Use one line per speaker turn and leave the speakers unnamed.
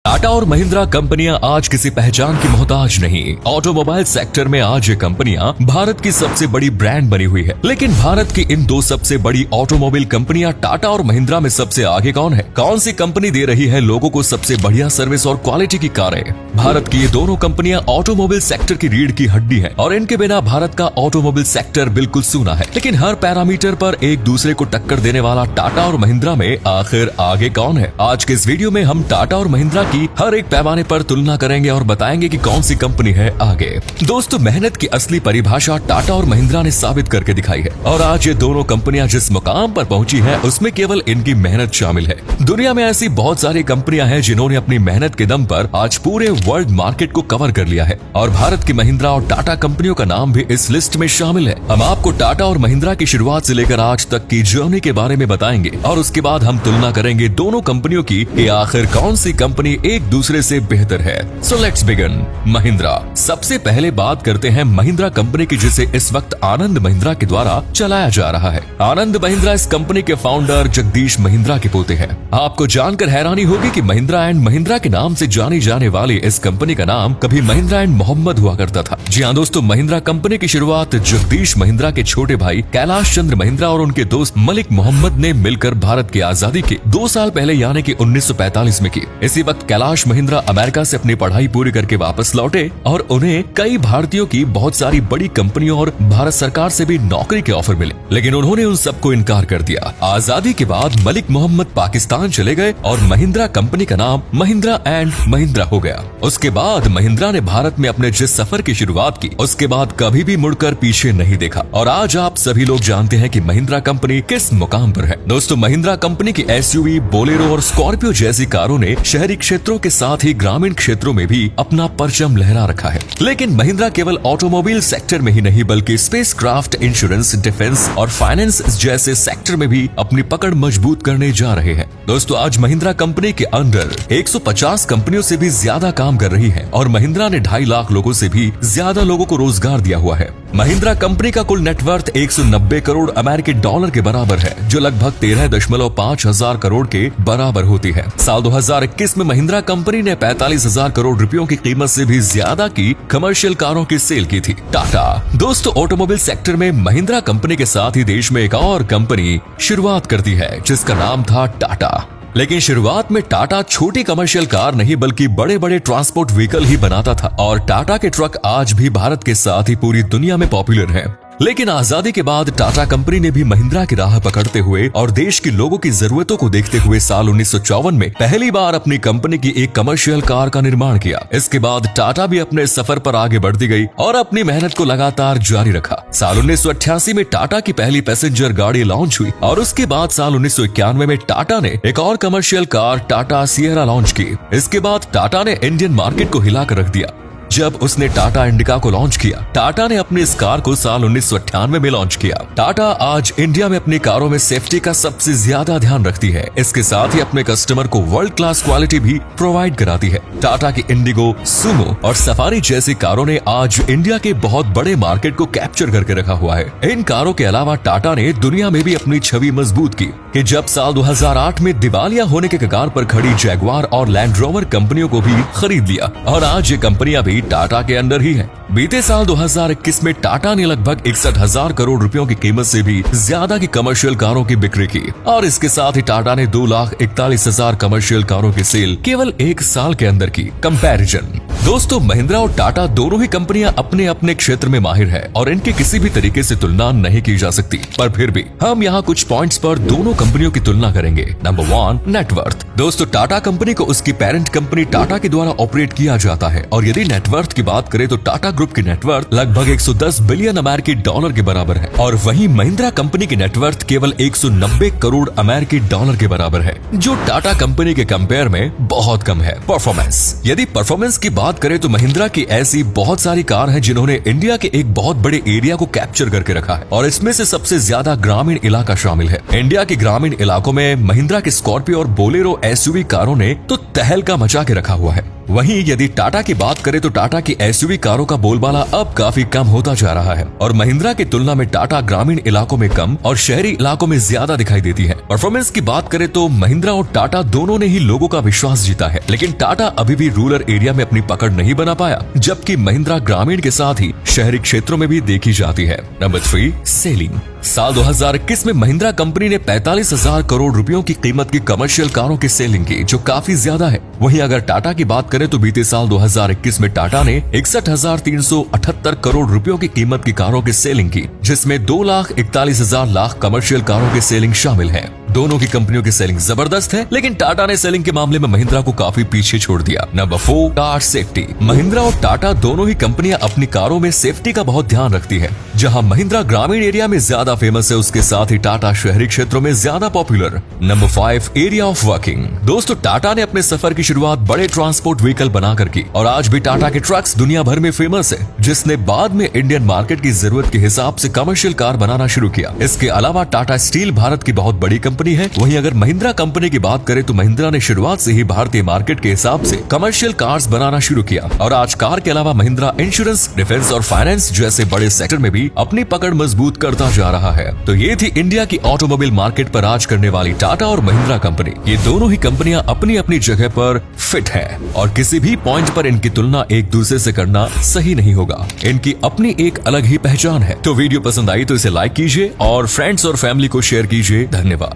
टाटा और महिंद्रा कंपनियां आज किसी पहचान की मोहताज नहीं। ऑटोमोबाइल सेक्टर में आज ये कंपनियां भारत की सबसे बड़ी ब्रांड बनी हुई है। लेकिन भारत की इन दो सबसे बड़ी ऑटोमोबाइल कंपनियां टाटा और महिंद्रा में सबसे आगे कौन है? कौन सी कंपनी दे रही है लोगों को सबसे बढ़िया सर्विस और क्वालिटी की कारें? भारत की ये दोनों कंपनियां ऑटोमोबाइल सेक्टर की रीढ़ की हड्डी है और इनके बिना भारत का ऑटोमोबाइल सेक्टर बिल्कुल सूना है। लेकिन हर पैरामीटर पर एक दूसरे को टक्कर देने वाला टाटा और महिंद्रा में आखिर आगे कौन है? आज के इस वीडियो में हम टाटा और महिंद्रा की हर एक पैमाने पर तुलना करेंगे और बताएंगे कि कौन सी कंपनी है आगे। दोस्तों, मेहनत की असली परिभाषा टाटा और महिंद्रा ने साबित करके दिखाई है और आज ये दोनों कंपनियां जिस मुकाम पर पहुंची है उसमें केवल इनकी मेहनत शामिल है। दुनिया में ऐसी बहुत सारी कंपनियां हैं जिन्होंने अपनी मेहनत के दम पर आज पूरे वर्ल्ड मार्केट को कवर कर लिया है और भारत की महिंद्रा और टाटा कंपनियों का नाम भी इस लिस्ट में शामिल है। हम आपको टाटा और महिंद्रा की शुरुआत से लेकर आज तक की जर्नी के बारे में बताएंगे और उसके बाद हम तुलना करेंगे दोनों कंपनियों की कि आखिर कौन सी कंपनी एक दूसरे से बेहतर है। So let's begin. महिंद्रा। सबसे पहले बात करते हैं महिंद्रा कंपनी की, जिसे इस वक्त आनंद महिंद्रा के द्वारा चलाया जा रहा है। आनंद महिंद्रा इस कंपनी के फाउंडर जगदीश महिंद्रा के पोते हैं। आपको जानकर हैरानी होगी कि महिंद्रा एंड महिंद्रा के नाम से जानी जाने वाली इस कंपनी का नाम कभी महिंद्रा एंड मोहम्मद हुआ करता था। जी हाँ दोस्तों, महिंद्रा कंपनी की शुरुआत जगदीश महिंद्रा के छोटे भाई कैलाश चंद्र महिंद्रा और उनके दोस्त मलिक मोहम्मद ने मिलकर भारत की आजादी के 2 साल पहले यानी कि 1945 में की। इसी वक्त कैलाश महिंद्रा अमेरिका से अपनी पढ़ाई पूरी करके वापस लौटे और उन्हें कई भारतीयों की बहुत सारी बड़ी कंपनियों और भारत सरकार से भी नौकरी के ऑफर मिले, लेकिन उन्होंने उन सबको इनकार कर दिया। आजादी के बाद मलिक मोहम्मद पाकिस्तान चले गए और महिंद्रा कंपनी का नाम महिंद्रा एंड महिंद्रा हो गया। उसके बाद महिंद्रा ने भारत में अपने जिस सफर की शुरुआत की उसके बाद कभी भी मुड़कर पीछे नहीं देखा और आज आप सभी लोग जानते हैं कि महिंद्रा कंपनी किस मुकाम पर है। दोस्तों, महिंद्रा कंपनी की एसयूवी, बोलेरो और स्कॉर्पियो जैसी कारों ने शहरी क्षेत्रों के साथ ही ग्रामीण क्षेत्रों में भी अपना परचम लहरा रखा है। लेकिन महिंद्रा केवल ऑटोमोबाइल सेक्टर में ही नहीं बल्कि स्पेस क्राफ्ट, इंश्योरेंस, डिफेंस और फाइनेंस जैसे सेक्टर में भी अपनी पकड़ मजबूत करने जा रहे हैं। दोस्तों, आज महिंद्रा कंपनी के अंडर 150 कंपनियों से भी ज्यादा काम कर रही है और महिंद्रा ने 2.5 लाख लोगों से भी ज्यादा लोगों को रोजगार दिया हुआ है। महिंद्रा कंपनी का कुल नेटवर्थ 190 करोड़ अमेरिकी डॉलर के बराबर है, जो लगभग 13.5 हजार करोड़ के बराबर होती है। साल 2021 में महिंद्रा कंपनी ने 45,000 करोड़ रुपयों की कीमत से भी ज्यादा की कमर्शियल कारों की सेल की थी। टाटा। दोस्तों, ऑटोमोबाइल सेक्टर में महिंद्रा कंपनी के साथ ही देश में एक और कंपनी शुरुआत करती है जिसका नाम था टाटा। लेकिन शुरुआत में टाटा छोटी कमर्शियल कार नहीं बल्कि बड़े बड़े ट्रांसपोर्ट व्हीकल ही बनाता था और टाटा के ट्रक आज भी भारत के साथ ही पूरी दुनिया में पॉपुलर हैं। लेकिन आजादी के बाद टाटा कंपनी ने भी महिंद्रा की राह पकड़ते हुए और देश के लोगों की जरूरतों को देखते हुए साल 1954 में पहली बार अपनी कंपनी की एक कमर्शियल कार का निर्माण किया। इसके बाद टाटा भी अपने सफर पर आगे बढ़ती गई और अपनी मेहनत को लगातार जारी रखा। साल 1988 में टाटा की पहली पैसेंजर गाड़ी लॉन्च हुई और उसके बाद साल 1991 में टाटा ने एक और commercial car Tata Sierra launch की। इसके बाद टाटा ने इंडियन मार्केट को हिलाकर रख दिया जब उसने टाटा इंडिका को लॉन्च किया। टाटा ने अपनी इस कार को साल 1998 में लॉन्च किया। टाटा आज इंडिया में अपनी कारों में सेफ्टी का सबसे ज्यादा ध्यान रखती है। इसके साथ ही अपने कस्टमर को वर्ल्ड क्लास क्वालिटी भी प्रोवाइड कराती है। टाटा की इंडिगो, सुमो और सफारी जैसी कारों ने आज इंडिया के बहुत बड़े मार्केट को कैप्चर करके रखा हुआ है। इन कारों के अलावा टाटा ने दुनिया में भी अपनी छवि मजबूत की कि जब साल 2008 में दिवालिया होने के कगार पर खड़ी जैगवार और लैंड रोवर कंपनियों को भी खरीद लिया और आज ये कंपनियां भी टाटा के अंडर ही है। बीते साल 2021 में टाटा ने लगभग 61,000 करोड़ रुपयों की कीमत से भी ज्यादा की कमर्शियल कारों की बिक्री की और इसके साथ ही टाटा ने 2,41,000 कमर्शियल कारों की सेल केवल 1 साल के अंदर की। कंपैरिजन। दोस्तों, महिंद्रा और टाटा दोनों ही कंपनियां अपने अपने क्षेत्र में माहिर है और इनकी किसी भी तरीके से तुलना नहीं की जा सकती, पर फिर भी हम यहाँ कुछ पॉइंट्स पर दोनों कंपनियों की तुलना करेंगे। Number 1, net worth. दोस्तों, टाटा कंपनी को उसकी पेरेंट कंपनी टाटा के द्वारा ऑपरेट किया जाता है और यदि नेटवर्थ की बात करें तो टाटा ग्रुप की नेटवर्थ लगभग 110 बिलियन अमेरिकी डॉलर के बराबर है और वहीं महिंद्रा कंपनी की नेटवर्थ केवल 190 करोड़ अमेरिकी डॉलर के बराबर है, जो टाटा कंपनी के कंपेयर में बहुत कम है। परफॉर्मेंस। यदि परफॉर्मेंस की बात करें तो महिंद्रा की ऐसी बहुत सारी कार हैं जिन्होंने इंडिया के एक बहुत बड़े एरिया को कैप्चर करके रखा है और इसमें से सबसे ज्यादा ग्रामीण इलाका शामिल है। इंडिया के ग्रामीण इलाकों में महिंद्रा के स्कॉर्पियो और बोलेरो एसयूवी कारों ने तो तहलका मचा के रखा हुआ है। वहीं यदि टाटा की बात करें तो टाटा की एसयूवी कारों का बोलबाला अब काफी कम होता जा रहा है और महिंद्रा की तुलना में टाटा ग्रामीण इलाकों में कम और शहरी इलाकों में ज्यादा दिखाई देती है। परफॉर्मेंस की बात करें तो महिंद्रा और टाटा दोनों ने ही लोगों का विश्वास जीता है, लेकिन टाटा अभी भी रूरल एरिया में अपनी पकड़ नहीं बना पाया, जबकि महिंद्रा ग्रामीण के साथ ही शहरी क्षेत्रों में भी देखी जाती है। Number 3, selling. साल 2021 में महिंद्रा कंपनी ने 45,000 करोड़ रुपयों की कीमत की कमर्शियल कारों की सेलिंग की, जो काफी ज्यादा है। वहीं अगर टाटा की बात करें तो बीते साल 2021 में टाटा ने 61,378 करोड़ रुपयों की कीमत की कारों की सेलिंग की, जिसमें 2,41,000 लाख कमर्शियल कारों की सेलिंग शामिल है। दोनों की कंपनियों की सेलिंग जबरदस्त है, लेकिन टाटा ने सेलिंग के मामले में महिंद्रा को काफी पीछे छोड़ दिया। Number 4, car safety. महिंद्रा और टाटा दोनों ही कंपनियां अपनी कारों में सेफ्टी का बहुत ध्यान रखती है। जहां महिंद्रा ग्रामीण एरिया में ज्यादा फेमस है, उसके साथ ही टाटा शहरी क्षेत्रों में ज्यादा popular. Number 5, area of working. दोस्तों, टाटा ने अपने सफर की शुरुआत बड़े ट्रांसपोर्ट व्हीकल बनाकर की और आज भी टाटा के ट्रक्स दुनिया भर में फेमस है, जिसने बाद में इंडियन मार्केट की जरूरत के हिसाब से कमर्शियल कार बनाना शुरू किया। इसके अलावा टाटा स्टील भारत की बहुत बड़ी कंपनी है। वहीं अगर महिंद्रा कंपनी की बात करें तो महिंद्रा ने शुरुआत से ही भारतीय मार्केट के हिसाब से कमर्शियल कार्स बनाना शुरू किया और आज कार के अलावा महिंद्रा इंश्योरेंस, डिफेंस और फाइनेंस जैसे बड़े सेक्टर में भी अपनी पकड़ मजबूत करता जा रहा है। तो ये थी इंडिया की ऑटोमोबाइल मार्केट पर राज करने वाली टाटा और महिंद्रा कंपनी। ये दोनों ही कंपनियां अपनी अपनी जगह पर फिट है और किसी भी पॉइंट पर इनकी तुलना एक दूसरे से करना सही नहीं होगा। इनकी अपनी एक अलग ही पहचान है। तो वीडियो पसंद आई तो इसे लाइक कीजिए और फ्रेंड्स और फैमिली को शेयर कीजिए। धन्यवाद।